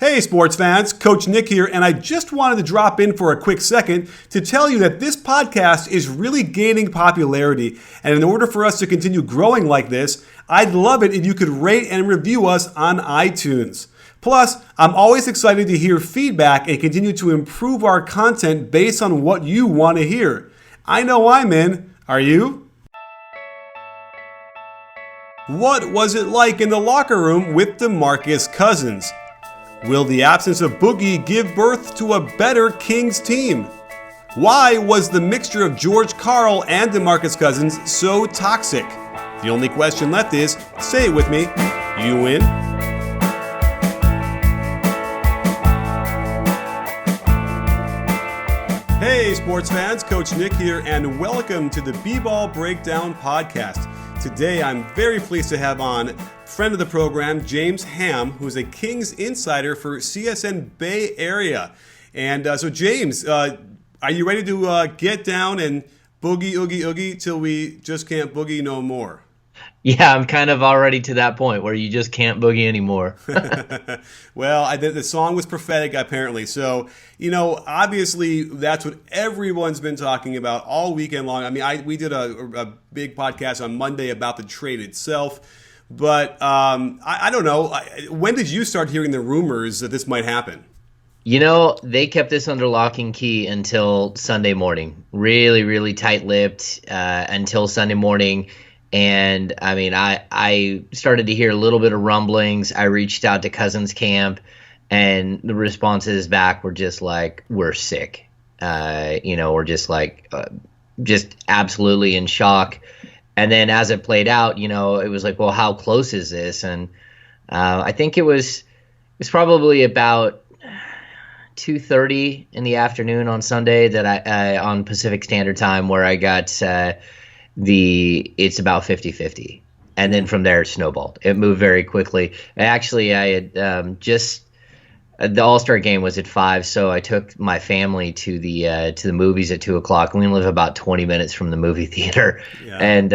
Hey sports fans, Coach Nick here, and I just wanted to drop in for a quick second to tell you that this podcast is really gaining popularity, and in order for us to continue growing like this, I'd love it if you could rate and review us on iTunes. Plus, I'm always excited to hear feedback and continue to improve our content based on what you want to hear. I know I'm in. Are you? What was it like in the locker room with DeMarcus Cousins? Will the absence of Boogie give birth to a better Kings team? Why was the mixture of George Karl and DeMarcus Cousins so toxic? The only question left is, say it with me, you win? Hey sports fans, Coach Nick here, and welcome to the B-Ball Breakdown Podcast. Today I'm very pleased to have on friend of the program, James Ham, who's a Kings insider for CSN Bay Area. And so James, are you ready to get down and boogie, oogie, oogie till we just can't boogie no more? Yeah, I'm kind of already to that point where you just can't boogie anymore. Well, the song was prophetic, apparently. So, obviously that's what everyone's been talking about all weekend long. I mean, we did a big podcast on Monday about the trade itself. But I don't know. When did you start hearing the rumors that this might happen? They kept this under lock and key until Sunday morning. Really, really tight-lipped until Sunday morning. And, I mean, I started to hear a little bit of rumblings. I reached out to Cousins camp, and the responses back were just like, we're sick. We're just like, just absolutely in shock. And then as it played out, it was like, well, how close is this? And I think it was probably about 2:30 in the afternoon on Sunday that I on Pacific Standard Time where I got it's about 50-50. And then from there it snowballed. It moved very quickly. Actually, I had the All-Star game was at 5, so I took my family to the movies at 2:00. We live about 20 minutes from the movie theater, yeah. And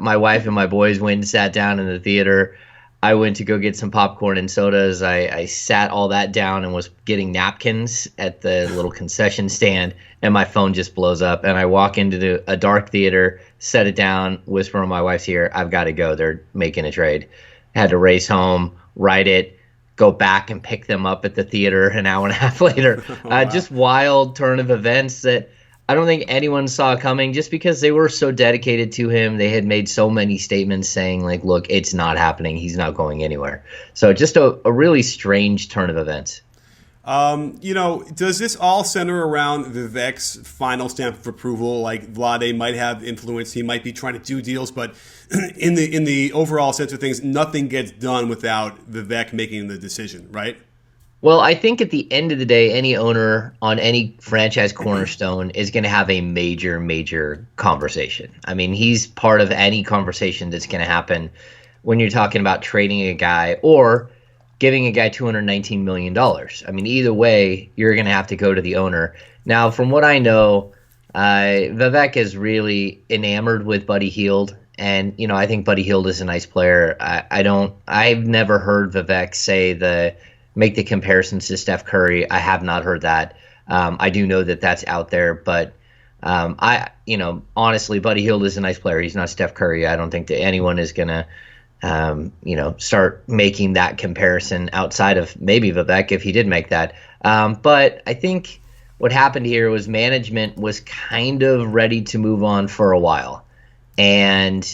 my wife and my boys went and sat down in the theater. I went to go get some popcorn and sodas. I sat all that down and was getting napkins at the little concession stand, and my phone just blows up. And I walk into a dark theater, set it down, whisper in my wife's ear, "I've got to go. They're making a trade." I had to race home, write it, go back and pick them up at the theater an hour and a half later. Wow. Just wild turn of events that I don't think anyone saw coming, just because they were so dedicated to him. They had made so many statements saying, like, look, it's not happening. He's not going anywhere. So just a really strange turn of events. Does this all center around Vivek's final stamp of approval? Like, Vlade might have influence. He might be trying to do deals, but in the overall sense of things, nothing gets done without Vivek making the decision, right? Well, I think at the end of the day, any owner on any franchise cornerstone is going to have a major, major conversation. I mean, he's part of any conversation that's going to happen when you're talking about trading a guy or giving a guy $219 million. I mean, either way, you're going to have to go to the owner. Now, from what I know, Vivek is really enamored with Buddy Hield. And, I think Buddy Hield is a nice player. I've never heard Vivek make the comparisons to Steph Curry. I have not heard that. I do know that that's out there, but honestly, Buddy Hield is a nice player. He's not Steph Curry. I don't think that anyone is going to, start making that comparison outside of maybe Vivek if he did make that. But I think what happened here was management was kind of ready to move on for a while, and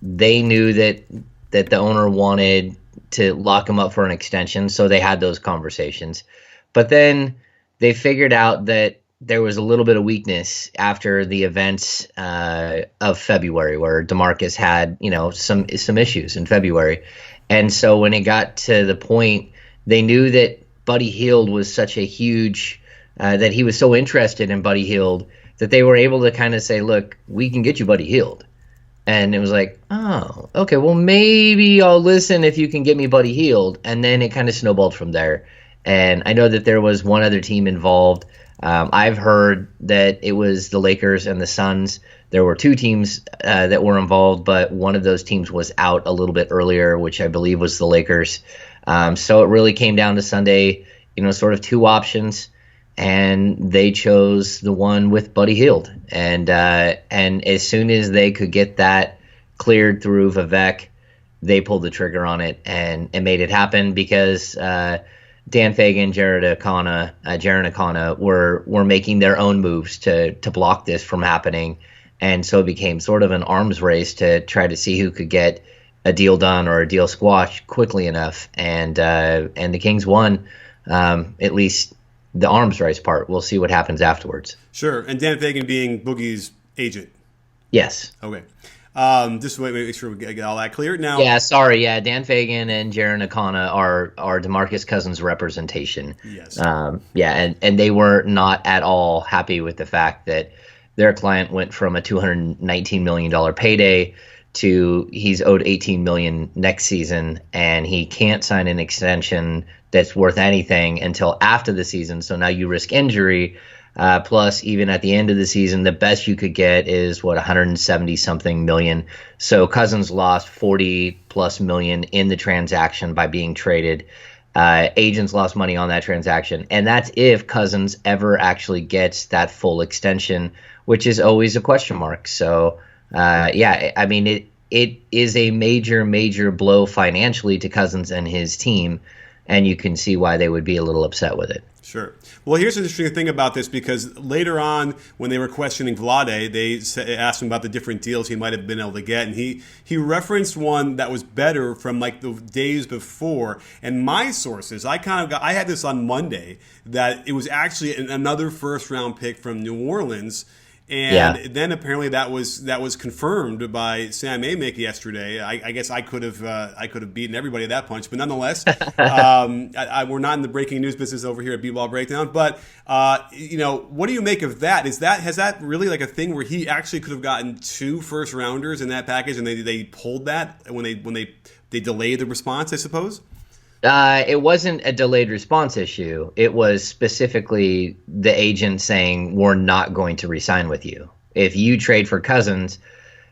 they knew that the owner wanted to lock him up for an extension, so they had those conversations. But then they figured out that there was a little bit of weakness after the events of February, where DeMarcus had, some issues in February. And so when it got to the point, they knew that Buddy Hield was such a huge, that he was so interested in Buddy Hield that they were able to kind of say, look, we can get you Buddy Hield. And it was like, oh, okay, well, maybe I'll listen if you can get me Buddy Hield. And then it kind of snowballed from there. And I know that there was one other team involved. I've heard that it was the Lakers and the Suns. There were two teams that were involved, but one of those teams was out a little bit earlier, which I believe was the Lakers. So it really came down to Sunday, sort of two options, and they chose the one with Buddy Hield. And as soon as they could get that cleared through Vivek, they pulled the trigger on it and made it happen, because Dan Fagan, Jared Akana were making their own moves to block this from happening. And so it became sort of an arms race to try to see who could get a deal done or a deal squashed quickly enough. And the Kings won, at least the arms race part. We'll see what happens afterwards. Sure. And Dan Fagan being Boogie's agent. Yes. Okay. Just make sure we get all that clear now. Yeah, sorry. Yeah, Dan Fagan and Jared Akana are DeMarcus Cousins' representation. Yes. And they were not at all happy with the fact that their client went from a $219 million payday to he's owed $18 million next season, and he can't sign an extension that's worth anything until after the season. So now you risk injury. Plus, even at the end of the season, the best you could get is 170 something million. So Cousins lost 40 plus million in the transaction by being traded. Agents lost money on that transaction, and that's if Cousins ever actually gets that full extension, which is always a question mark. So, I mean, it is a major blow financially to Cousins and his team, and you can see why they would be a little upset with it. Sure. Well, here's an interesting thing about this, because later on when they were questioning Vlade, they asked him about the different deals he might have been able to get, and he referenced one that was better from like the days before. And my sources, I had this on Monday, that it was actually another first round pick from New Orleans. And then apparently that was confirmed by Sam Amick yesterday. I guess I could have beaten everybody at that punch, but nonetheless, we're not in the breaking news business over here at B-Ball Breakdown. But what do you make of that? Has that really like a thing where he actually could have gotten 2 first rounders in that package, and they pulled that when they delayed the response, I suppose? It wasn't a delayed response issue. It was specifically the agent saying, we're not going to re-sign with you. If you trade for Cousins,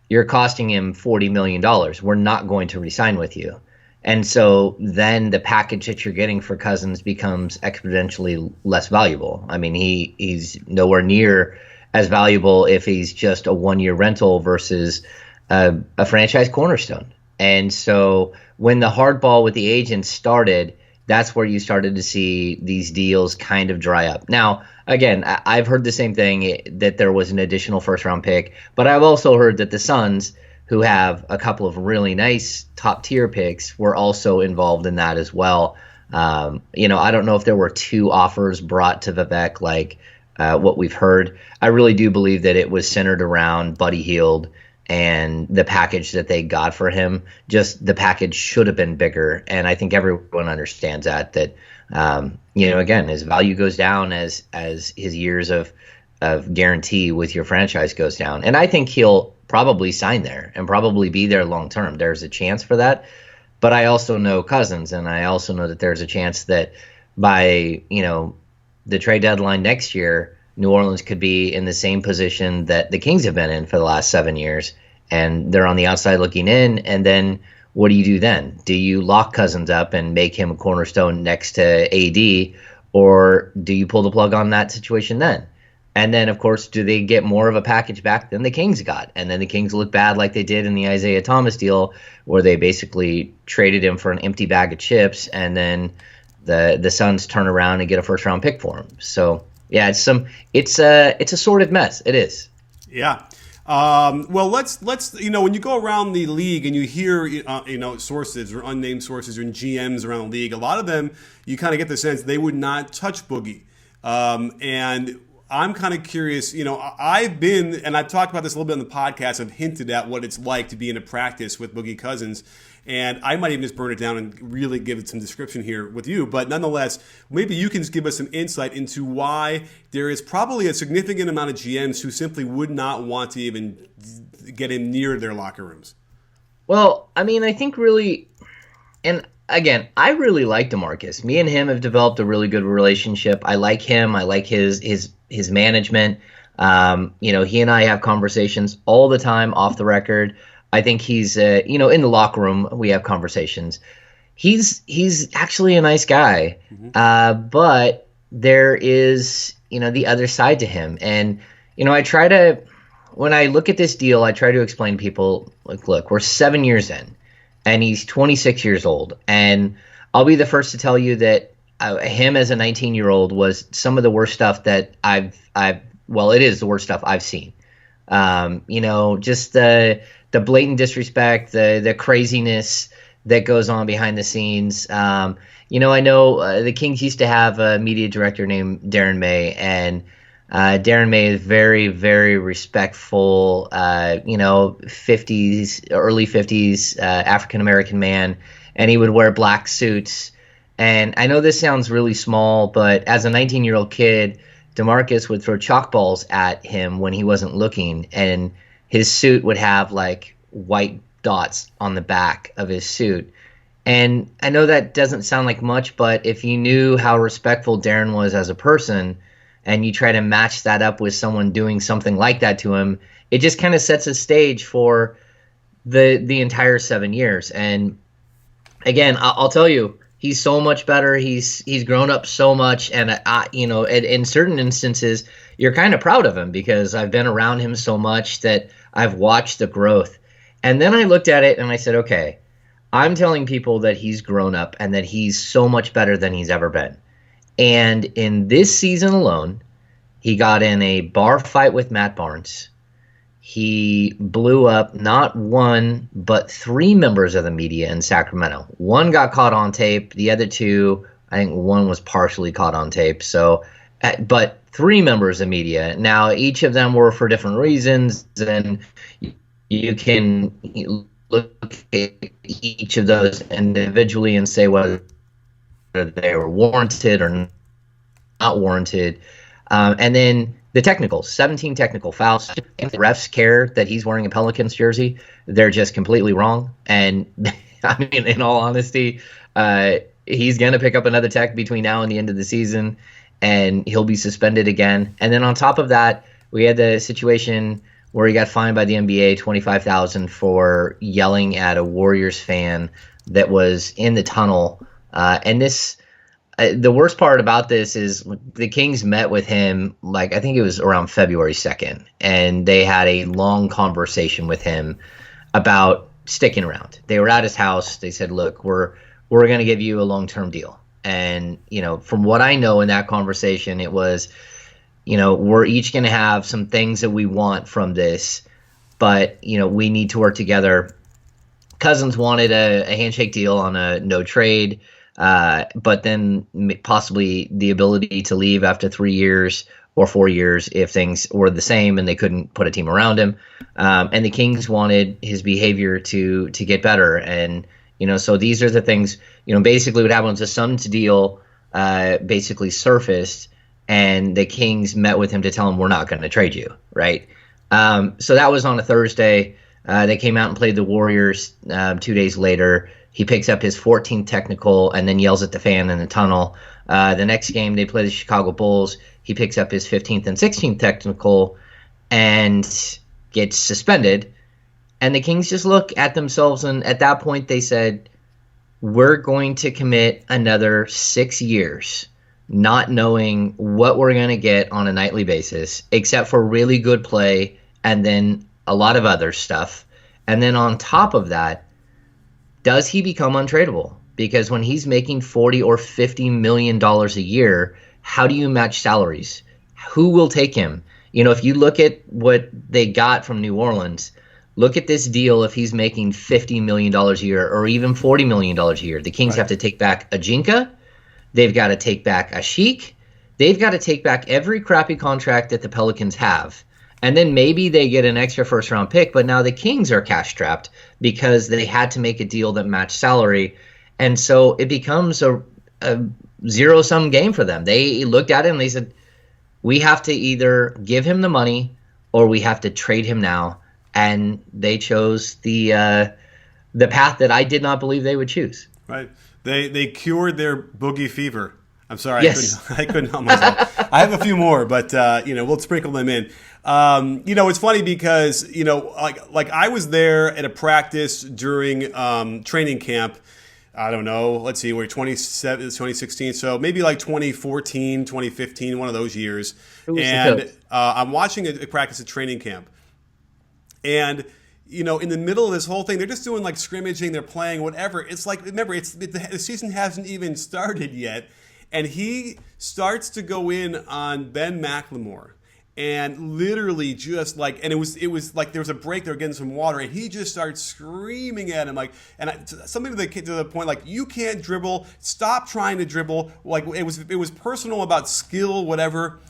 you're costing him $40 million. We're not going to re-sign with you. And so then the package that you're getting for Cousins becomes exponentially less valuable. I mean, he's nowhere near as valuable if he's just a 1-year rental versus a franchise cornerstone. And so when the hardball with the agents started, that's where you started to see these deals kind of dry up. Now, again, I've heard the same thing, that there was an additional first-round pick, but I've also heard that the Suns, who have a couple of really nice top-tier picks, were also involved in that as well. I don't know if there were 2 offers brought to Vivek like what we've heard. I really do believe that it was centered around Buddy Hield and the package that they got for him. Just the package should have been bigger, and I think everyone understands that again, his value goes down as his years of guarantee with your franchise goes down. And I think he'll probably sign there and probably be there long term. There's a chance for that. But I also know Cousins, and I also know that there's a chance that by the trade deadline next year, New Orleans could be in the same position that the Kings have been in for the last 7 years, and they're on the outside looking in. And then what do you do then? Do you lock Cousins up and make him a cornerstone next to AD, or do you pull the plug on that situation then? And then, of course, do they get more of a package back than the Kings got? And then the Kings look bad like they did in the Isaiah Thomas deal, where they basically traded him for an empty bag of chips, and then the Suns turn around and get a first-round pick for him. So yeah, it's a sordid mess. It is. Yeah. Well, let's when you go around the league and you hear sources or unnamed sources or GMs around the league, a lot of them you kind of get the sense they would not touch Boogie. And I'm kind of curious. I've talked about this a little bit on the podcast. I've hinted at what it's like to be in a practice with Boogie Cousins. And I might even just burn it down and really give it some description here with you. But nonetheless, maybe you can give us some insight into why there is probably a significant amount of GMs who simply would not want to even get in near their locker rooms. Well, I mean, I think really, and again, I really like DeMarcus. Me and him have developed a really good relationship. I like him. I like his management. He and I have conversations all the time off the record. I think he's, in the locker room, we have conversations. he's actually a nice guy, but there is, the other side to him. And, when I look at this deal, I try to explain to people, like, look, we're 7 years in, and he's 26 years old. And I'll be the first to tell you that him as a 19-year-old was some of the worst stuff that it is the worst stuff I've seen. Just the blatant disrespect, the craziness that goes on behind the scenes. I know the Kings used to have a media director named Darren May, and Darren May is very, very respectful, 50s, early 50s African-American man, and he would wear black suits. And I know this sounds really small, but as a 19-year-old kid, DeMarcus would throw chalk balls at him when he wasn't looking, and his suit would have like white dots on the back of his suit. And I know that doesn't sound like much, but if you knew how respectful Darren was as a person, and you try to match that up with someone doing something like that to him, it just kind of sets a stage for the entire 7 years. And again, I'll tell you, he's so much better. He's grown up so much, and in certain instances, you're kind of proud of him because I've been around him so much that I've watched the growth. And then I looked at it and I said, okay, I'm telling people that he's grown up and that he's so much better than he's ever been. And in this season alone, he got in a bar fight with Matt Barnes. He blew up not one, but 3 members of the media in Sacramento. One got caught on tape. The other 2, I think one was partially caught on tape. So, but 3 members of media. Now, each of them were for different reasons, and you can look at each of those individually and say whether they were warranted or not warranted. And then the technicals, 17 technical fouls. If the refs care that he's wearing a Pelicans jersey, they're just completely wrong. And I mean, in all honesty, he's going to pick up another tech between now and the end of the season, and he'll be suspended again. And then on top of that, we had the situation where he got fined by the NBA $25,000 for yelling at a Warriors fan that was in the tunnel. And this, the worst part about this is the Kings met with him, like, I think it was around February 2nd, and they had a long conversation with him about sticking around. They were at his house. They said, look, we're going to give you a long-term deal. And, from what I know in that conversation, it was, we're each going to have some things that we want from this, but, we need to work together. Cousins wanted a handshake deal on a no trade, but then possibly the ability to leave after 3 years or 4 years if things were the same and they couldn't put a team around him. And the Kings wanted his behavior to get better. And, so these are the things, basically what happened was the Suns deal basically surfaced, and the Kings met with him to tell him, we're not going to trade you, right? So that was on a Thursday. They came out and played the Warriors 2 days later. He picks up his 14th technical and then yells at the fan in the tunnel. The next game, they play the Chicago Bulls. He picks up his 15th and 16th technical and gets suspended. And the Kings just look at themselves, and at that point they said, we're going to commit another 6 years not knowing what we're going to get on a nightly basis, except for really good play and then a lot of other stuff. And then on top of that, does he become untradeable? Because when he's making $40 or $50 million a year, how do you match salaries? Who will take him? If you look at what they got from New Orleans, look at this deal. If he's making $50 million a year or even $40 million a year, the Kings have to take back Ajinka. They've got to take back Ashik. They've got to take back every crappy contract that the Pelicans have. And then maybe they get an extra first-round pick, but now the Kings are cash-strapped because they had to make a deal that matched salary. And so it becomes a zero-sum game for them. They looked at it and they said, we have to either give him the money or we have to trade him now. And they chose the path that I did not believe they would choose. Right. They cured their Boogie fever. I'm sorry, yes. I couldn't help myself. I have a few more, but we'll sprinkle them in. It's funny because like I was there at a practice during training camp I don't know. Let's see. We're 27, 2016. So maybe like 2014, 2015, one of those years. Who was the And coach? I'm watching a practice at training camp. And, you know, in the middle of this whole thing, they're just doing like scrimmaging, they're playing, whatever. It's like, remember, the season hasn't even started yet. And he starts to go in on Ben McLemore. And literally just like, and it was like there was a break, they were getting some water, and he just starts screaming at him like, something to the point like, you can't dribble, stop trying to dribble. Like it was personal about skill, whatever.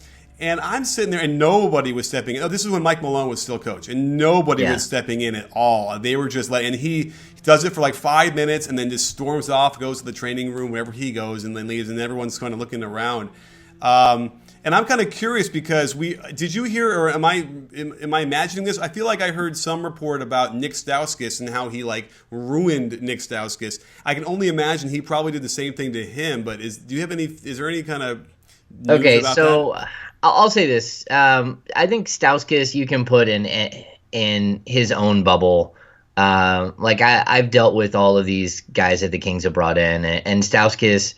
And I'm sitting there, and nobody was stepping in. Oh, this is when Mike Malone was still coach, and nobody was stepping in at all. They were just and he does it for like 5 minutes, and then just storms off, goes to the training room wherever he goes, and then leaves, and everyone's kind of looking around. And I'm kind of curious because did you hear, or am I imagining this? I feel like I heard some report about Nick Stauskas and how he like ruined Nick Stauskas. I can only imagine he probably did the same thing to him. But is there any kind of news about that? I'll say this. I think Stauskas you can put in his own bubble. Like I've dealt with all of these guys that the Kings have brought in, and Stauskas.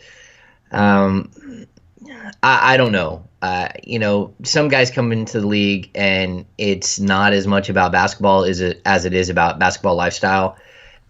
I don't know. You know, some guys come into the league and it's not as much about basketball as it is about basketball lifestyle.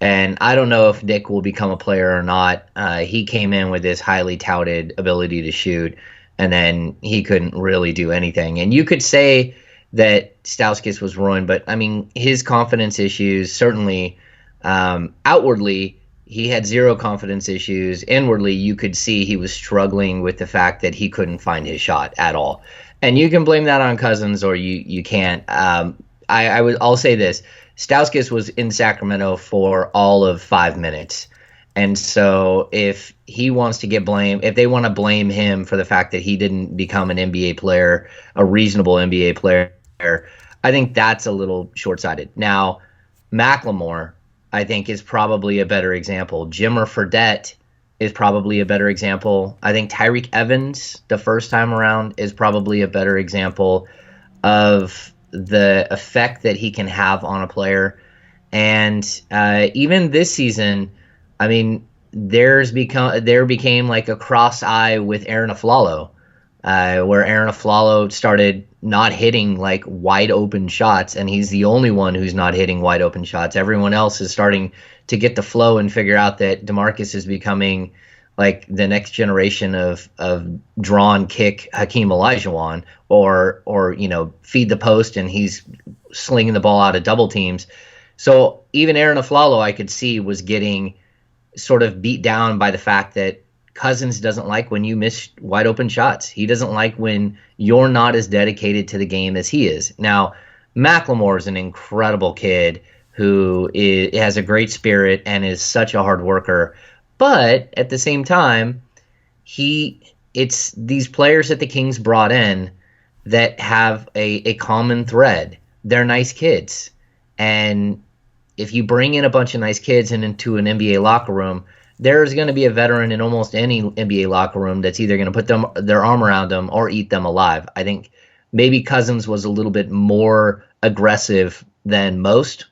And I don't know if Nick will become a player or not. He came in with this highly touted ability to shoot, and then he couldn't really do anything. And you could say that Stauskas was ruined, but I mean, his confidence issues, certainly outwardly, he had zero confidence issues. Inwardly, you could see he was struggling with the fact that he couldn't find his shot at all. And you can blame that on Cousins, or you can't. I'll say this. Stauskas was in Sacramento for all of 5 minutes. And so if he wants to get blamed, if they want to blame him for the fact that he didn't become an NBA player, a reasonable NBA player, I think that's a little short-sighted. Now, McLemore, I think, is probably a better example. Jimmer Fredette is probably a better example. I think Tyreke Evans, the first time around, is probably a better example of the effect that he can have on a player. And even this season, I mean, there became like a cross eye with Aaron Aflalo, where Aaron Aflalo started not hitting like wide open shots, and he's the only one who's not hitting wide open shots. Everyone else is starting to get the flow and figure out that DeMarcus is becoming like the next generation of drawn kick Hakeem Olajuwon, or you know, feed the post and he's slinging the ball out of double teams. So even Aaron Aflalo, I could see, was getting sort of beat down by the fact that Cousins doesn't like when you miss wide open shots. He doesn't like when you're not as dedicated to the game as he is. Now, McLemore is an incredible kid who has a great spirit and is such a hard worker. But at the same time, it's these players that the Kings brought in that have a common thread. They're nice kids. And if you bring in a bunch of nice kids into an NBA locker room, there's going to be a veteran in almost any NBA locker room that's either going to put their arm around them or eat them alive. I think maybe Cousins was a little bit more aggressive than most.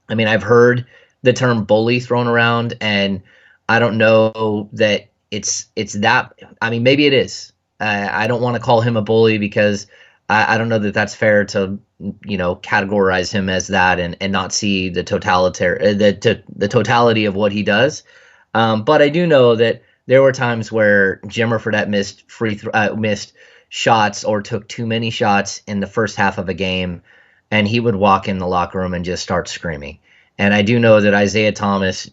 I mean, I've heard the term bully thrown around, and I don't know that it's that. I mean, maybe it is. I don't want to call him a bully because I don't know that that's fair to, you know, categorize him as that and not see the totality of what he does. But I do know that there were times where Jimmer Fredette missed shots or took too many shots in the first half of a game, and he would walk in the locker room and just start screaming. And I do know that Isaiah Thomas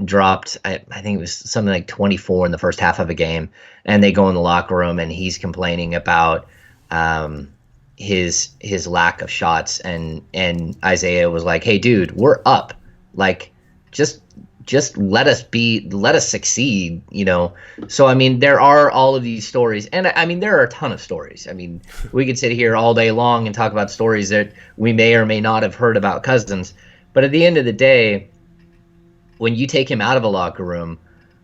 dropped, I think it was something like 24 in the first half of a game, and they go in the locker room and he's complaining about his lack of shots, and Isaiah was like, "Hey, dude, we're up. Like, just let us succeed, you know." So I mean, there are all of these stories, and I mean, there are a ton of stories. I mean, we could sit here all day long and talk about stories that we may or may not have heard about Cousins. But at the end of the day, when you take him out of a locker room,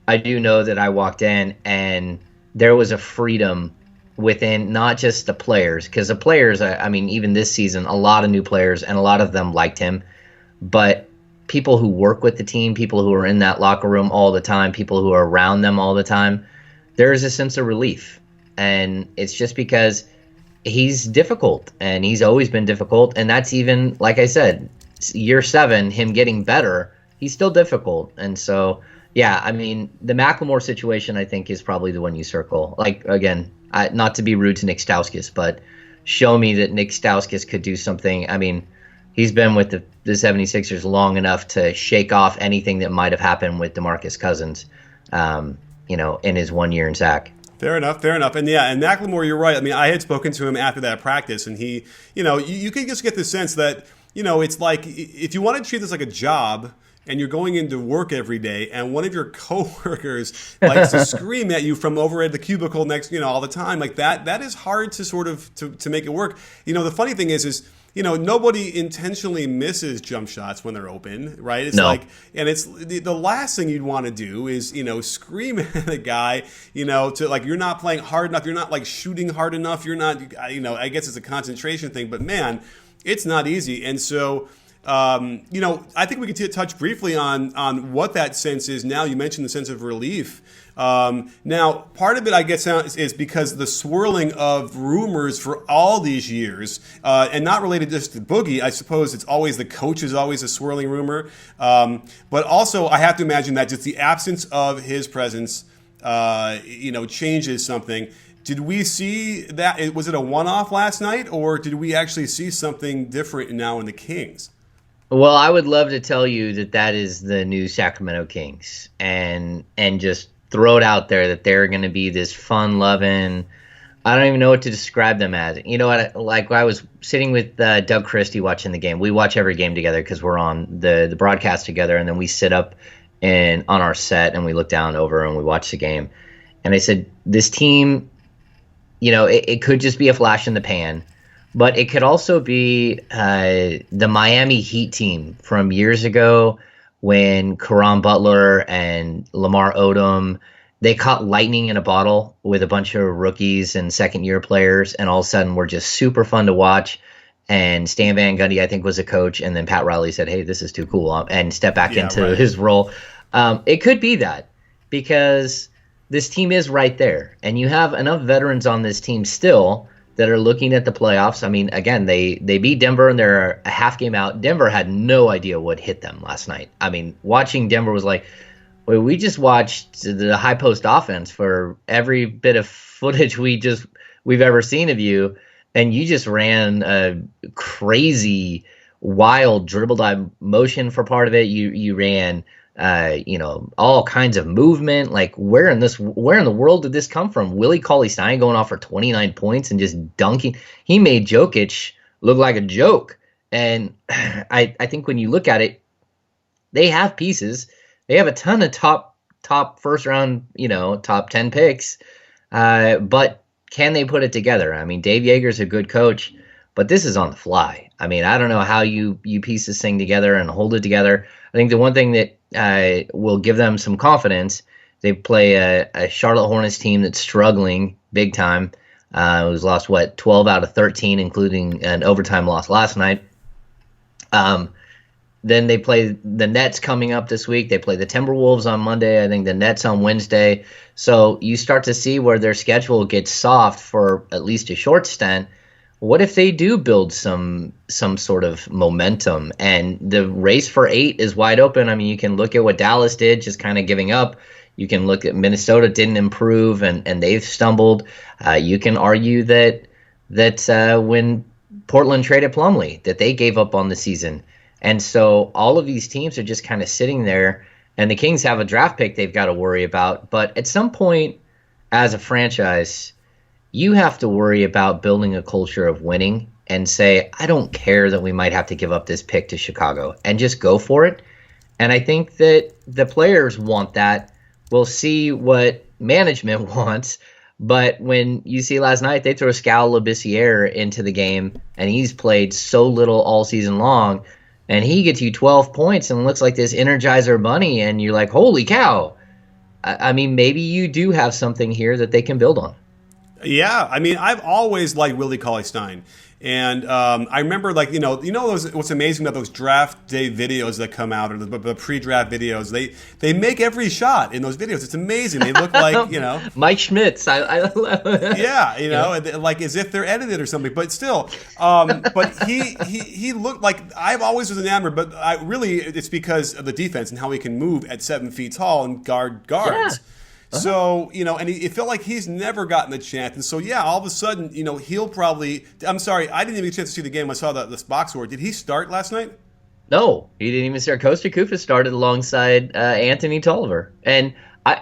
I do know that I walked in and there was a freedom within not just the players, because the players, I mean, even this season, a lot of new players and a lot of them liked him, but people who work with the team, people who are in that locker room all the time, people who are around them all the time, there is a sense of relief. And it's just because he's difficult, and he's always been difficult. And that's even, like I said, year 7, him getting better, he's still difficult. And so, yeah, I mean, the McLemore situation, I think, is probably the one you circle. Like, again, not to be rude to Nick Stauskas, but show me that Nick Stauskas could do something. I mean, he's been with the 76ers long enough to shake off anything that might have happened with DeMarcus Cousins, in his 1 year in SAC. Fair enough. And yeah, and McLemore, you're right. I mean, I had spoken to him after that practice, and he, you can just get the sense that, it's like if you want to treat this like a job and you're going into work every day and one of your coworkers likes to scream at you from over at the cubicle next, all the time, like that is hard to sort of to make it work. The funny thing is nobody intentionally misses jump shots when they're open, right? It's like, and it's the last thing you'd want to do is, scream at a guy, to like, you're not playing hard enough. You're not like shooting hard enough. You're not, I guess it's a concentration thing, but man, it's not easy. And so, I think we could touch briefly on what that sense is now. You mentioned the sense of relief. Now, part of it, I guess, is because the swirling of rumors for all these years, and not related just to Boogie. I suppose it's always the coach is always a swirling rumor. But also, I have to imagine that just the absence of his presence, changes something. Did we see that? Was it a one-off last night, or did we actually see something different now in the Kings? Well, I would love to tell you that is the new Sacramento Kings, and just throw it out there that they're going to be this fun-loving. I don't even know what to describe them as. I was sitting with Doug Christie watching the game. We watch every game together because we're on the broadcast together, and then we sit up on our set and we look down over and we watch the game. And I said, this team, it could just be a flash in the pan. But it could also be the Miami Heat team from years ago when Caron Butler and Lamar Odom, they caught lightning in a bottle with a bunch of rookies and second-year players, and all of a sudden were just super fun to watch. And Stan Van Gundy, I think, was a coach, and then Pat Riley said, hey, this is too cool, and stepped back into his role. It could be that, because this team is right there, and you have enough veterans on this team still that are looking at the playoffs. I mean, again, they beat Denver and they're a half game out. Denver had no idea what hit them last night. I mean, watching Denver was like, wait, we just watched the high post offense for every bit of footage we've ever seen of you, and you just ran a crazy, wild dribble dive motion for part of it. You ran all kinds of movement. Like, where in the world did this come from? Willie Cauley-Stein going off for 29 points and just dunking. He made Jokic look like a joke. And I think when you look at it, they have pieces. They have a ton of top first round, top 10 picks. But can they put it together? I mean, Dave Yeager's a good coach, but this is on the fly. I mean, I don't know how you piece this thing together and hold it together. I think the one thing that will give them some confidence, they play a Charlotte Hornets team that's struggling big time. It was lost, 12 out of 13, including an overtime loss last night. Then they play the Nets coming up this week. They play the Timberwolves on Monday. I think the Nets on Wednesday. So you start to see where their schedule gets soft for at least a short stint. What if they do build some sort of momentum, and the race for 8 is wide open? I mean, you can look at what Dallas did, just kind of giving up. You can look at Minnesota didn't improve, and they've stumbled. You can argue that when Portland traded Plumlee, that they gave up on the season. And so all of these teams are just kind of sitting there, and the Kings have a draft pick they've got to worry about. But at some point, as a franchise, you have to worry about building a culture of winning and say, I don't care that we might have to give up this pick to Chicago, and just go for it. And I think that the players want that. We'll see what management wants. But when you see last night, they throw Skal Labissiere into the game, and he's played so little all season long, and he gets you 12 points and looks like this Energizer bunny, and you're like, holy cow. I mean, maybe you do have something here that they can build on. Yeah, I mean, I've always liked Willie Cauley-Stein. And I remember, like, what's amazing about those draft day videos that come out, or the pre-draft videos, they make every shot in those videos. It's amazing. They look like, Mike Schmitz. I love it. Yeah, like as if they're edited or something. But still, but he looked like, I've always was enamored. But it's because of the defense and how he can move at 7 feet tall and guard guards. Yeah. So, and it felt like he's never gotten the chance. And so, yeah, all of a sudden, he'll probably – I'm sorry, I didn't even get a chance to see the game. I saw this box score. Did he start last night? No, he didn't even start. Kosta Koufos started alongside Anthony Tolliver. And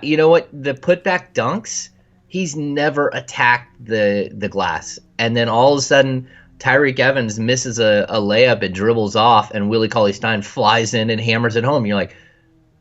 you know what? The putback dunks, he's never attacked the glass. And then all of a sudden, Tyreke Evans misses a layup and dribbles off, and Willie Cauley-Stein flies in and hammers it home. You're like,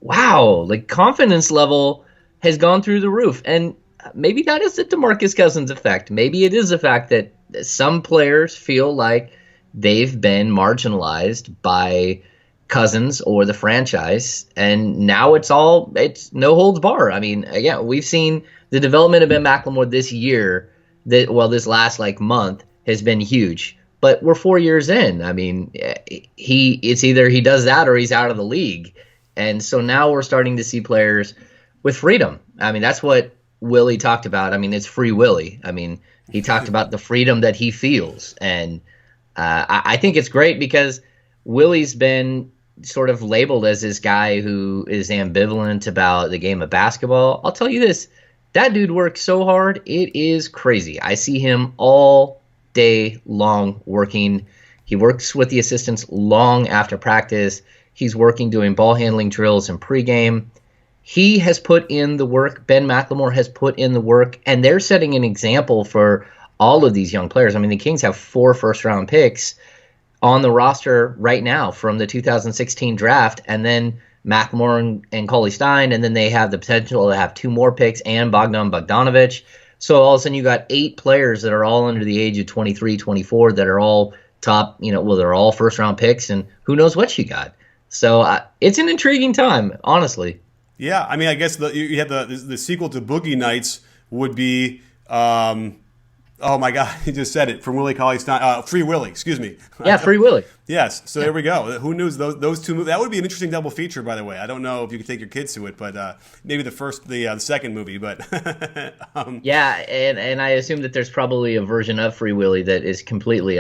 wow, like confidence level – has gone through the roof. And maybe that is the DeMarcus Cousins effect. Maybe it is the fact that some players feel like they've been marginalized by Cousins or the franchise, and now it's no holds bar. I mean, again, we've seen the development of Ben McLemore this year, this last month has been huge. But we're 4 years in. I mean, it's either he does that or he's out of the league. And so now we're starting to see players with freedom. I mean, that's what Willie talked about. I mean, it's Free Willie. I mean, he talked about the freedom that he feels. And I think it's great because Willie's been sort of labeled as this guy who is ambivalent about the game of basketball. I'll tell you this, that dude works so hard, it is crazy. I see him all day long working. He works with the assistants long after practice. He's working doing ball handling drills and pregame. He has put in the work. Ben McLemore has put in the work, and they're setting an example for all of these young players. I mean, the Kings have 4 first-round picks on the roster right now from the 2016 draft, and then McLemore and Cauley-Stein, and then they have the potential to have 2 more picks and Bogdan Bogdanovic. So all of a sudden you got 8 players that are all under the age of 23, 24 that are all top, they're all first-round picks, and who knows what you got. So it's an intriguing time, honestly. Yeah, I mean, I guess you had the sequel to Boogie Nights would be, oh my God, he just said it, from Willie Cauley-Stein, Free Willie, excuse me. Yeah, Free Willie. Yes, so there we go. Who knew those two movies? That would be an interesting double feature, by the way. I don't know if you could take your kids to it, but maybe the second movie. But yeah, and I assume that there's probably a version of Free Willie that is completely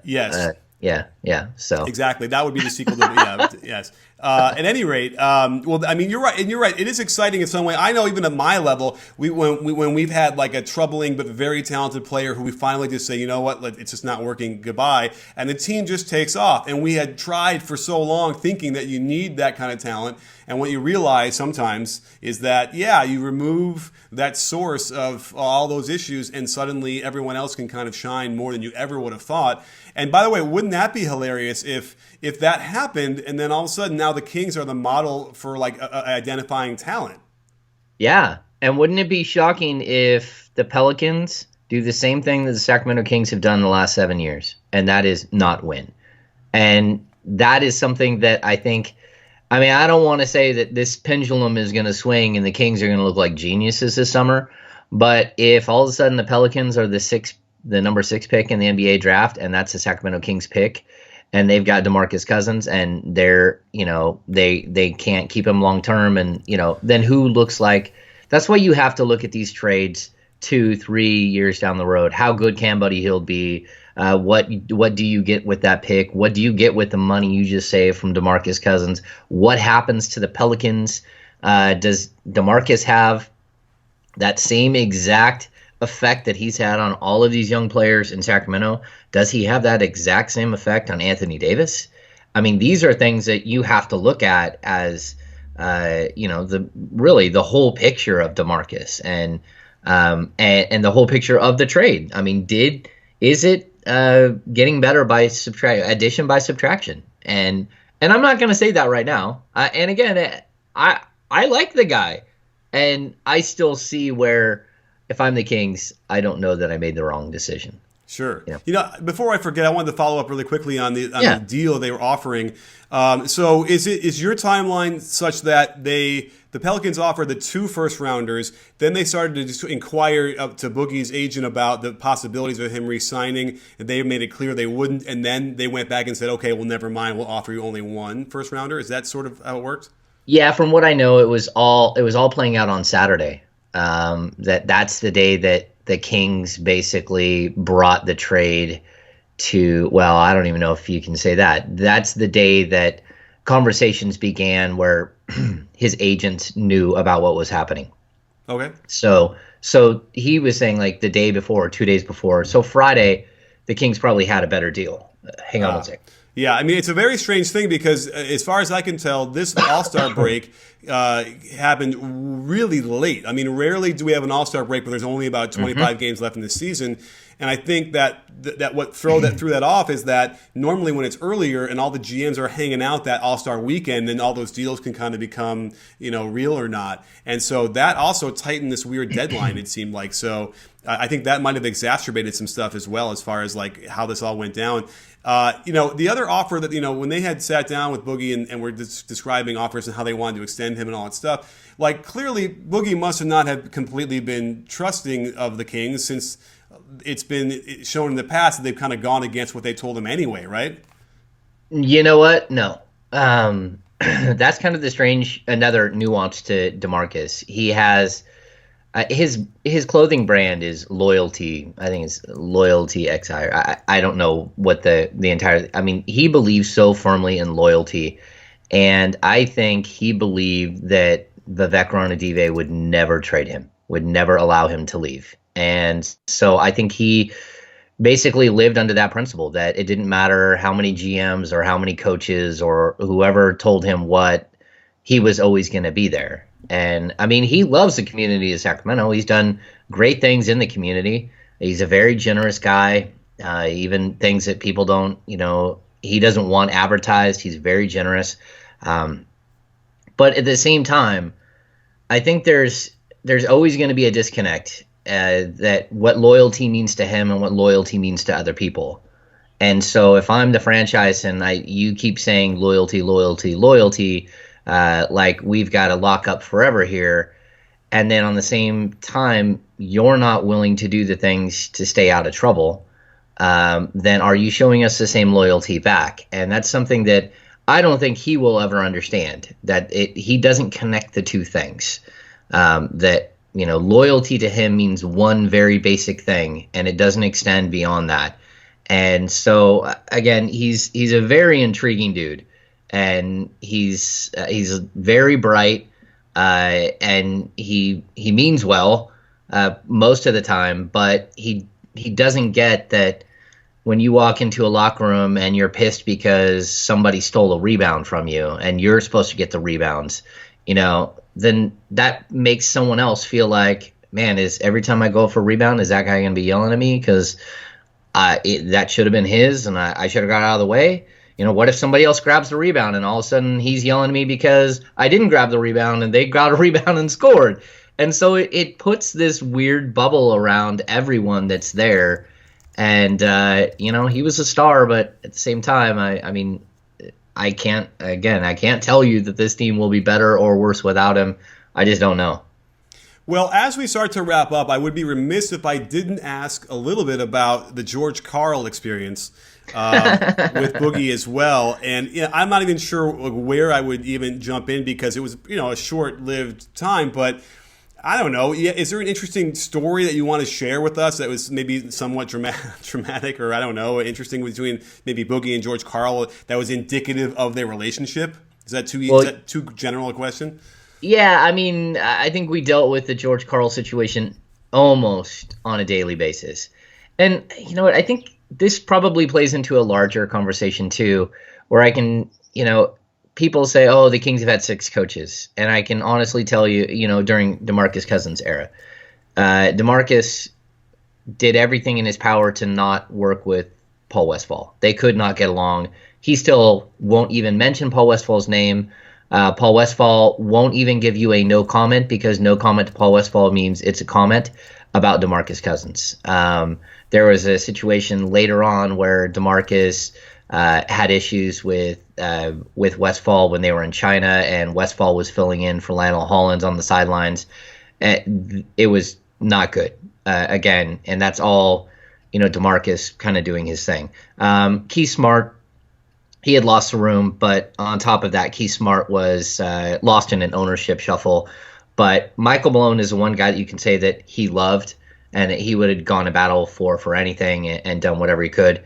yes. Yeah. So exactly, that would be the sequel to yes. At any rate, well, I mean, you're right, and you're right. It is exciting in some way. I know, even at my level, when we've had like a troubling but very talented player who we finally just say, you know what, it's just not working, goodbye, and the team just takes off. And we had tried for so long, thinking that you need that kind of talent, and what you realize sometimes is that you remove that source of all those issues, and suddenly everyone else can kind of shine more than you ever would have thought. And by the way, wouldn't that be hilarious if that happened, and then all of a sudden now the Kings are the model for identifying talent? Yeah, and wouldn't it be shocking if the Pelicans do the same thing that the Sacramento Kings have done in the last 7 years, and that is not win? And that is something that I think, I mean, I don't want to say that this pendulum is going to swing and the Kings are going to look like geniuses this summer, but if all of a sudden the Pelicans are the number 6 pick in the NBA draft, and that's the Sacramento Kings pick, and they've got DeMarcus Cousins, and they're, they can't keep him long term, and then who looks like? That's why you have to look at these trades 2-3 years down the road. How good can Buddy Hield be? What do you get with that pick? What do you get with the money you just saved from DeMarcus Cousins? What happens to the Pelicans? Does DeMarcus have that same exact effect that he's had on all of these young players in Sacramento? Does he have that exact same effect on Anthony Davis? I mean, these are things that you have to look at as the whole picture of DeMarcus and the whole picture of the trade. I mean, is it getting better by addition by subtraction? And I'm not going to say that right now. And again, I like the guy, and I still see where, if I'm the Kings, I don't know that I made the wrong decision. Sure. You know? Before I forget, I wanted to follow up really quickly on the deal they were offering. So is your timeline such that the Pelicans offered the 2 first-rounders, then they started to just inquire up to Boogie's agent about the possibilities of him re-signing, and they made it clear they wouldn't, and then they went back and said, okay, well, never mind, we'll offer you only 1 first-rounder? Is that sort of how it worked? Yeah, from what I know, it was all playing out on Saturday. That's the day that the Kings basically brought the trade to, well, I don't even know if you can say that. That's the day that conversations began where his agents knew about what was happening. Okay. So he was saying like the day before, 2 days before. So Friday, the Kings probably had a better deal. Hang on one second. Yeah, I mean, it's a very strange thing because as far as I can tell, this All-Star break happened really late. I mean, rarely do we have an All-Star break where there's only about 25 games left in the season. And I think that what threw that off is that normally when it's earlier and all the GMs are hanging out that All-Star weekend, then all those deals can kind of become, real or not. And so that also tightened this weird deadline, it seemed like. So I think that might have exacerbated some stuff as well as far as like how this all went down. The other offer that, when they had sat down with Boogie and were describing offers and how they wanted to extend him and all that stuff, like clearly Boogie must have not have completely been trusting of the Kings since it's been shown in the past that they've kind of gone against what they told him anyway, right? You know what? No. That's kind of another nuance to DeMarcus. He has his clothing brand is Loyalty. I think it's Loyalty XI. I don't know what the entire. I mean, he believes so firmly in loyalty, and I think he believed that Vivek Ranadive would never trade him, would never allow him to leave, and so I think he basically lived under that principle that it didn't matter how many GMs or how many coaches or whoever told him what, he was always going to be there. And I mean, he loves the community of Sacramento. He's done great things in the community. He's a very generous guy. Even things that people don't, he doesn't want advertised. He's very generous. But at the same time, I think there's always going to be a disconnect that what loyalty means to him and what loyalty means to other people. And so if I'm the franchise and you keep saying loyalty, loyalty, loyalty, like we've got to lock up forever here, and then on the same time you're not willing to do the things to stay out of trouble, then are you showing us the same loyalty back? And that's something that I don't think he will ever understand, that he doesn't connect the two things, that loyalty to him means one very basic thing and it doesn't extend beyond that. And so again, he's a very intriguing dude. And he's very bright, and he means well most of the time. But he doesn't get that when you walk into a locker room and you're pissed because somebody stole a rebound from you and you're supposed to get the rebounds, then that makes someone else feel like, man, is every time I go for a rebound, is that guy going to be yelling at me because that should have been his and I should have got out of the way? What if somebody else grabs the rebound and all of a sudden he's yelling at me because I didn't grab the rebound and they got a rebound and scored? And so it puts this weird bubble around everyone that's there. And, he was a star, but at the same time, I can't tell you that this team will be better or worse without him. I just don't know. Well, as we start to wrap up, I would be remiss if I didn't ask a little bit about the George Karl experience with Boogie as well. And I'm not even sure where I would even jump in because it was, a short-lived time. But I don't know. Is there an interesting story that you want to share with us that was maybe somewhat dramatic or, I don't know, interesting between maybe Boogie and George Karl that was indicative of their relationship? Is that too general a question? Yeah, I think we dealt with the George Karl situation almost on a daily basis. And you know what? I think this probably plays into a larger conversation too, where I can, people say, oh, the Kings have had 6 coaches. And I can honestly tell you, during DeMarcus Cousins' era, DeMarcus did everything in his power to not work with Paul Westphal. They could not get along. He still won't even mention Paul Westphal's name. Paul Westphal won't even give you a no comment because no comment to Paul Westphal means it's a comment. about DeMarcus Cousins. There was a situation later on where DeMarcus had issues with Westphal when they were in China, and Westphal was filling in for Lionel Hollins on the sidelines. It was not good again, and that's all DeMarcus kind of doing his thing. Key Smart, he had lost the room, but on top of that, Key Smart was lost in an ownership shuffle. But Michael Malone is the one guy that you can say that he loved and that he would have gone to battle for anything and done whatever he could.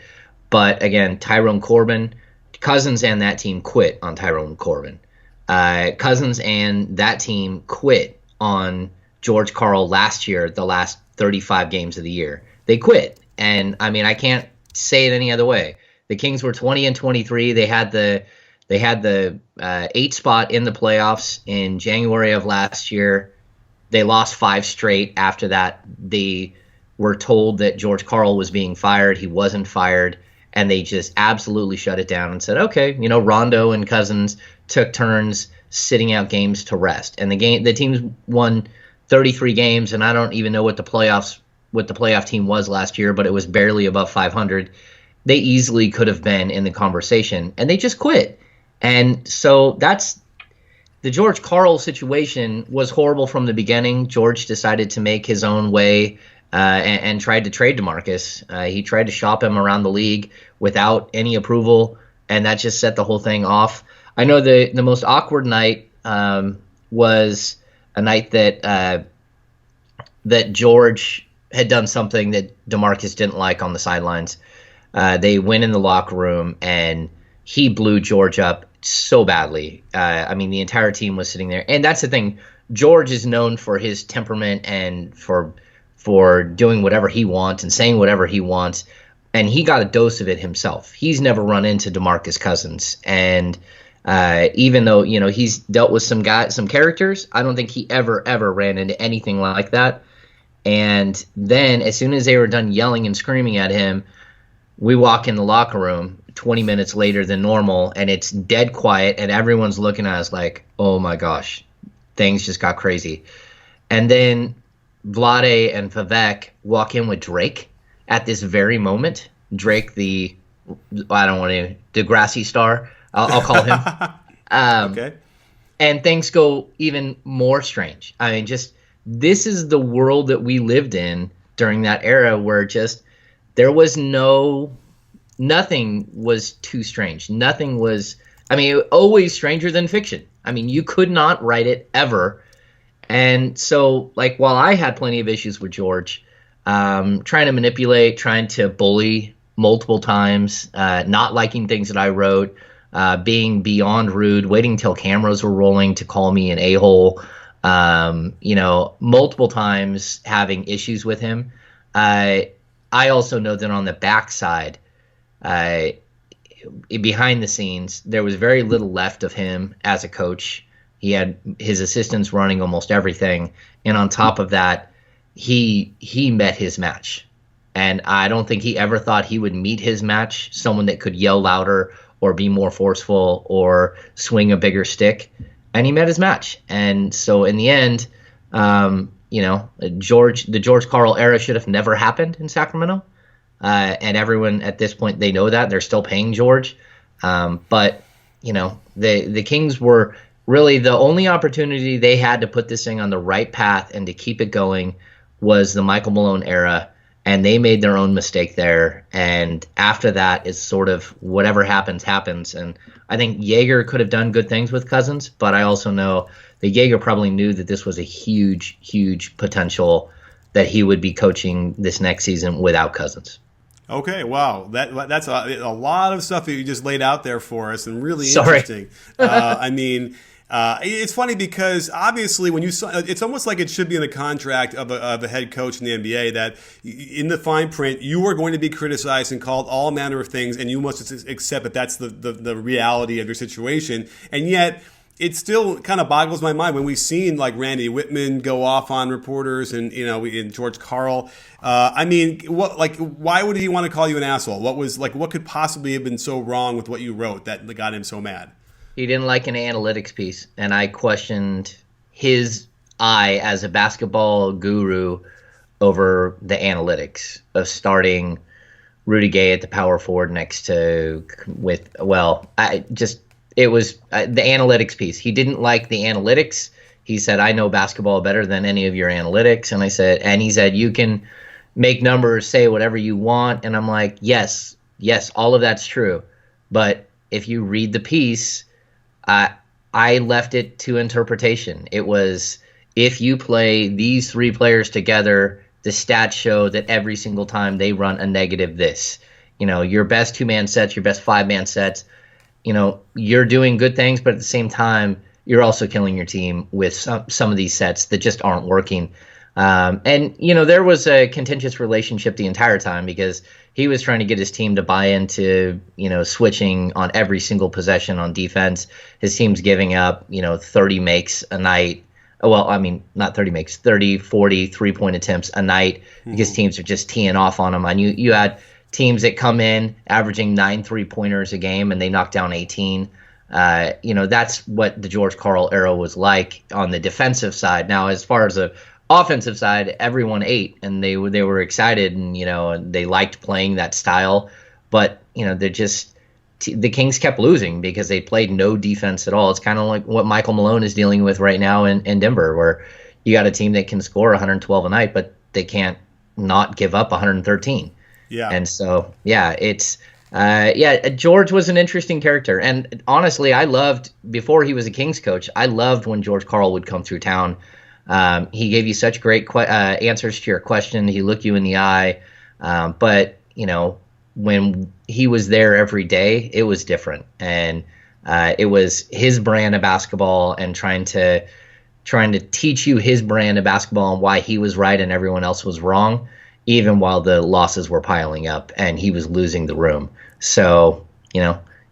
But again, Tyrone Corbin, Cousins and that team quit on Tyrone Corbin. Cousins and that team quit on George Karl last year, the last 35 games of the year. They quit. And I mean, I can't say it any other way. The Kings were 20-23. They had the 8th spot in the playoffs in January of last year. They lost 5 straight. After that, they were told that George Karl was being fired. He wasn't fired, and they just absolutely shut it down and said, okay, Rondo and Cousins took turns sitting out games to rest. And the teams won 33 games, and I don't even know what the playoff team was last year, but it was barely above 500. They easily could have been in the conversation, and they just quit. And so that's the George Karl situation was horrible from the beginning. George decided to make his own way and tried to trade DeMarcus. He tried to shop him around the league without any approval, and that just set the whole thing off. I know the most awkward night was a night that George had done something that DeMarcus didn't like on the sidelines. They went in the locker room, and he blew George up so badly. I mean, the entire team was sitting there. And that's the thing. George is known for his temperament and for doing whatever he wants and saying whatever he wants. And he got a dose of it himself. He's never run into DeMarcus Cousins. And even though, he's dealt with some characters, I don't think he ever ran into anything like that. And then as soon as they were done yelling and screaming at him, we walk in the locker room 20 minutes later than normal, and it's dead quiet, and everyone's looking at us like, oh my gosh, things just got crazy. And then Vlade and Vivek walk in with Drake at this very moment. Drake, the Degrassi star, I'll call him. Okay. And things go even more strange. I mean, this is the world that we lived in during that era where there was nothing was too strange. Nothing was, always stranger than fiction. I mean, you could not write it ever. And so, while I had plenty of issues with George, trying to manipulate, trying to bully multiple times, not liking things that I wrote, being beyond rude, waiting until cameras were rolling to call me an a-hole, multiple times having issues with him. I also know that on the backside, behind the scenes, there was very little left of him as a coach. He had his assistants running almost everything. And on top of that, he met his match. And I don't think he ever thought he would meet his match, someone that could yell louder or be more forceful or swing a bigger stick. And he met his match. And so in the end, the George Karl era should have never happened in Sacramento. And everyone at this point, they know that. They're still paying George. But the Kings were really the only opportunity they had to put this thing on the right path and to keep it going was the Michael Malone era. And they made their own mistake there. And after that, it's sort of whatever happens, happens. And I think Yeager could have done good things with Cousins, but I also know that Yeager probably knew that this was a huge, huge potential that he would be coaching this next season without Cousins. Okay, wow. That's a lot of stuff that you just laid out there for us, and really interesting. It's funny because obviously when it's almost like it should be in the contract of a head coach in the NBA that in the fine print you are going to be criticized and called all manner of things, and you must accept that that's the reality of your situation. And yet it still kind of boggles my mind when we've seen like Randy Whitman go off on reporters and in George Karl. Why would he want to call you an asshole? What could possibly have been so wrong with what you wrote that got him so mad? He didn't like an analytics piece, and I questioned his eye as a basketball guru over the analytics of starting Rudy Gay at the power forward next to it was the analytics piece. He didn't like the analytics. He said, I know basketball better than any of your analytics. And he said, you can make numbers, say whatever you want. And I'm like, yes, all of that's true. But if you read the piece, I left it to interpretation. It was, if you play these three players together, the stats show that every single time they run a negative this. Your best 2-man sets, your best 5-man sets, you're doing good things, but at the same time, you're also killing your team with some of these sets that just aren't working. There was a contentious relationship the entire time because he was trying to get his team to buy into, switching on every single possession on defense. His team's giving up, 30 makes a night. Well, I mean, not 30 makes, 30, 40 3-point attempts a night because teams are just teeing off on him. You had teams that come in averaging 9 3-pointers a game and they knock down 18. That's what the George Karl era was like on the defensive side. Now, as far as the offensive side, everyone ate and they were excited and they liked playing that style. But the Kings kept losing because they played no defense at all. It's kind of like what Michael Malone is dealing with right now in Denver, where you got a team that can score 112 a night, but they can't not give up 113. Yeah. And so, it's George was an interesting character. And honestly, I loved, before he was a Kings coach, I loved when George Karl would come through town. He gave you such great answers to your question. He looked you in the eye. But when he was there every day, it was different. And it was his brand of basketball and trying to teach you his brand of basketball and why he was right and everyone else was wrong, even while the losses were piling up and he was losing the room. So, you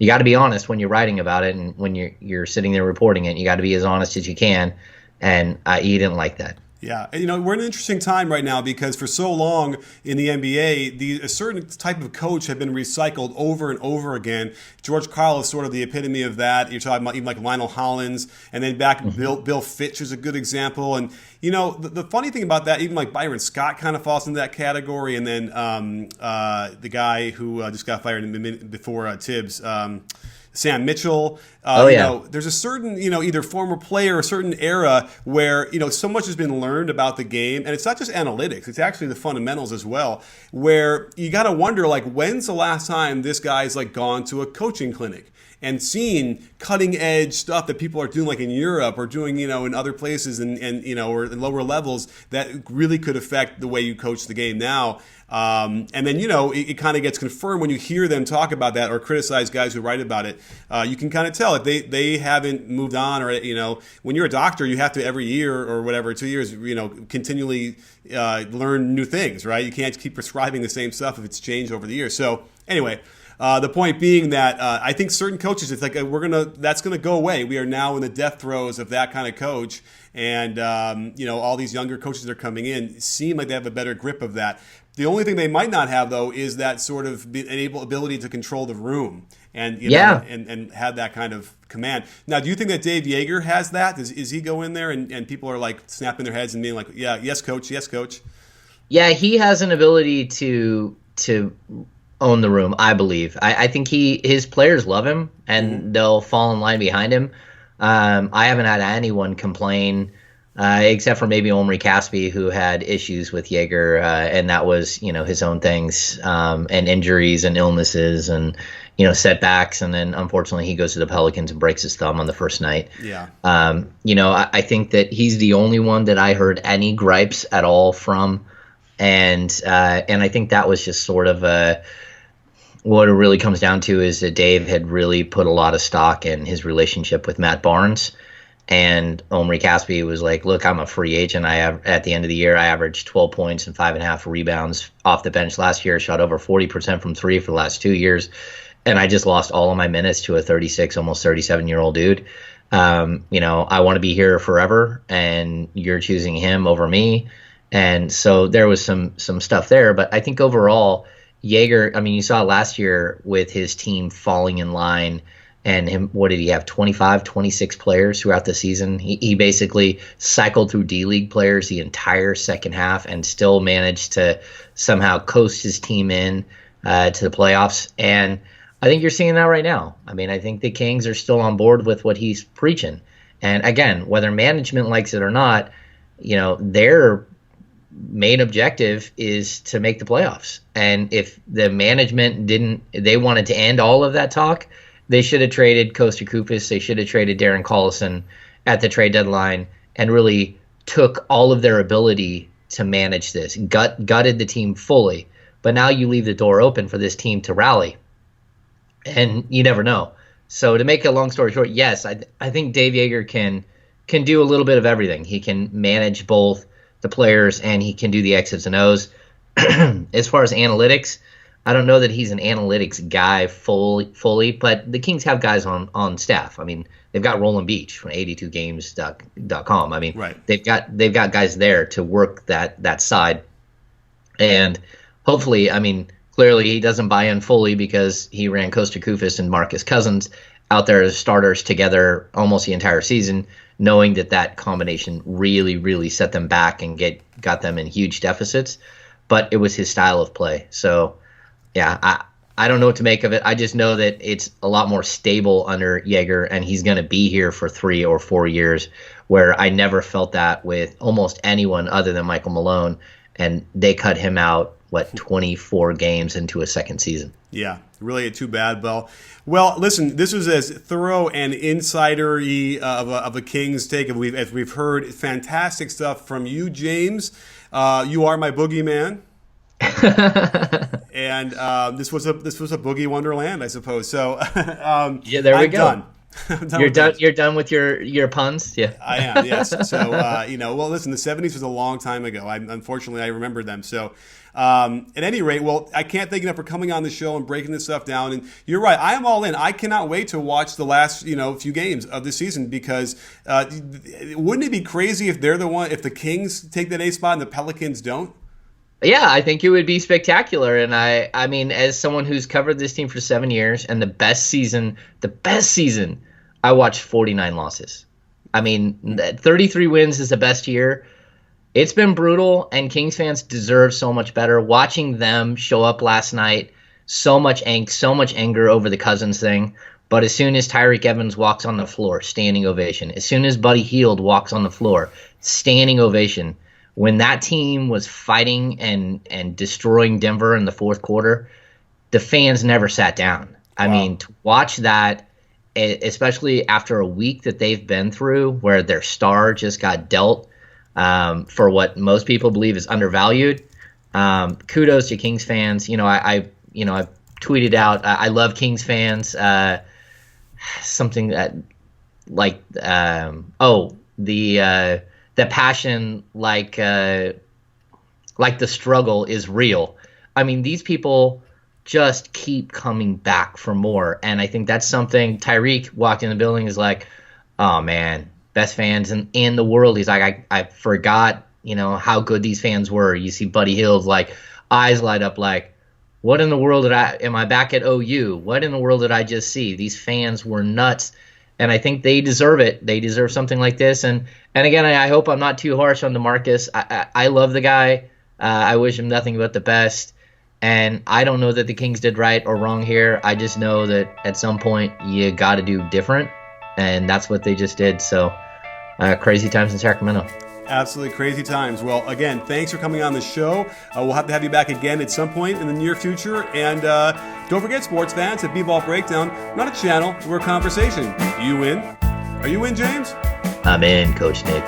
got to be honest when you're writing about it, and when you're sitting there reporting it, you got to be as honest as you can. And he didn't like that. Yeah, we're in an interesting time right now because for so long in the NBA, a certain type of coach had been recycled over and over again. George Karl is sort of the epitome of that. You're talking about even like Lionel Hollins, and then back Bill Fitch is a good example. And the funny thing about that, even like Byron Scott kind of falls into that category, and then the guy who just got fired before Tibbs. Sam Mitchell, there's a certain, either former player or a certain era where, so much has been learned about the game. And it's not just analytics, it's actually the fundamentals as well, where you got to wonder, like, when's the last time this guy's like gone to a coaching clinic and seen cutting edge stuff that people are doing like in Europe or doing, in other places and or in lower levels that really could affect the way you coach the game now. And then, it kind of gets confirmed when you hear them talk about that or criticize guys who write about it. You can kind of tell if they haven't moved on, or, when you're a doctor, you have to every year or whatever, 2 years, continually learn new things, right? You can't keep prescribing the same stuff if it's changed over the years. So anyway, the point being that I think certain coaches, it's like that's gonna go away. We are now in the death throes of that kind of coach, and all these younger coaches that are coming in seem like they have a better grip of that. The only thing they might not have, though, is that sort of ability to control the room and and have that kind of command. Now, do you think that Dave Yeager has that? Is he go in there and people are like snapping their heads and being like, yeah, yes, coach, yes, coach? Yeah, he has an ability to own the room, I believe. I think his players love him and they'll fall in line behind him. I haven't had anyone complain except for maybe Omri Caspi, who had issues with Yeager, and that was, his own things, and injuries and illnesses and, setbacks. And then unfortunately he goes to the Pelicans and breaks his thumb on the first night. Yeah. I think that he's the only one that I heard any gripes at all from. And I think that was just sort of what it really comes down to is that Dave had really put a lot of stock in his relationship with Matt Barnes. And Omri Caspi was like, look, I'm a free agent. At the end of the year, I averaged 12 points and 5.5 rebounds off the bench last year, shot over 40% from three for the last 2 years. And I just lost all of my minutes to a 36, almost 37-year-old dude. I want to be here forever, and you're choosing him over me. And so there was some stuff there. But I think overall, Yeager, you saw last year with his team falling in line And him, what did he have, 25, 26 players throughout the season? He basically cycled through D-League players the entire second half and still managed to somehow coast his team in to the playoffs. And I think you're seeing that right now. I mean, I think the Kings are still on board with what he's preaching. And again, whether management likes it or not, their main objective is to make the playoffs. And if the management they wanted to end all of that talk, they should have traded Kosta Koufos. They should have traded Darren Collison at the trade deadline and really took all of their ability to manage this, gutted the team fully. But now you leave the door open for this team to rally, and you never know. So to make a long story short, yes, I think Dave Joerger can do a little bit of everything. He can manage both the players and he can do the X's and O's. As far as analytics, I don't know that he's an analytics guy fully, but the Kings have guys on staff. I mean, they've got Roland Beach from 82games.com. I mean, right. they've got guys there to work that side. And hopefully, I mean, clearly he doesn't buy in fully because he ran Kosta Koufos and DeMarcus Cousins out there as starters together almost the entire season, knowing that combination really, really set them back and got them in huge deficits. But it was his style of play. So, yeah, I don't know what to make of it. I just know that it's a lot more stable under Joerger, and he's going to be here for 3 or 4 years, where I never felt that with almost anyone other than Michael Malone, and they cut him out, 24 games into a second season. Yeah, really too bad, Well, listen, this was as thorough and insider-y of a Kings take as we've heard. Fantastic stuff from you, James. You are my boogeyman. And this was a boogie wonderland, I suppose. So yeah, there we go. Done. You're done with your puns. Yeah, I am. Yes. So well, listen, the '70s was a long time ago. Unfortunately, I remember them. So at any rate, well, I can't thank you enough for coming on the show and breaking this stuff down. And you're right, I am all in. I cannot wait to watch the last few games of the season, because wouldn't it be crazy if if the Kings take that A spot and the Pelicans don't? Yeah, I think it would be spectacular. And I mean, as someone who's covered this team for 7 years, and the best season, I watched 49 losses. I mean, 33 wins is the best year. It's been brutal, and Kings fans deserve so much better. Watching them show up last night, so much angst, so much anger over the Cousins thing. But as soon as Tyreke Evans walks on the floor, standing ovation. As soon as Buddy Hield walks on the floor, standing ovation. When that team was fighting and destroying Denver in the fourth quarter, the fans never sat down. I mean, to watch that, especially after a week that they've been through, where their star just got dealt for what most people believe is undervalued. Kudos to Kings fans. I tweeted out, I love Kings fans. Something that the passion, like the struggle is real. I mean, these people just keep coming back for more. And I think that's something. Tyreke walked in the building, is like, oh man, best fans in the world. He's like, I forgot, how good these fans were. You see Buddy Hield's eyes light up like, what in the world am I back at OU? What in the world did I just see? These fans were nuts. And I think they deserve it. They deserve something like this. And again, I hope I'm not too harsh on DeMarcus. I love the guy. I wish him nothing but the best. And I don't know that the Kings did right or wrong here. I just know that at some point you got to do different. And that's what they just did. So crazy times in Sacramento. Absolutely crazy times. Well, again, thanks for coming on the show. We'll have to have you back again at some point in the near future. And don't forget, sports fans, at B-Ball Breakdown, not a channel, we're a conversation. You in? Are you in, James? I'm in, Coach Nick.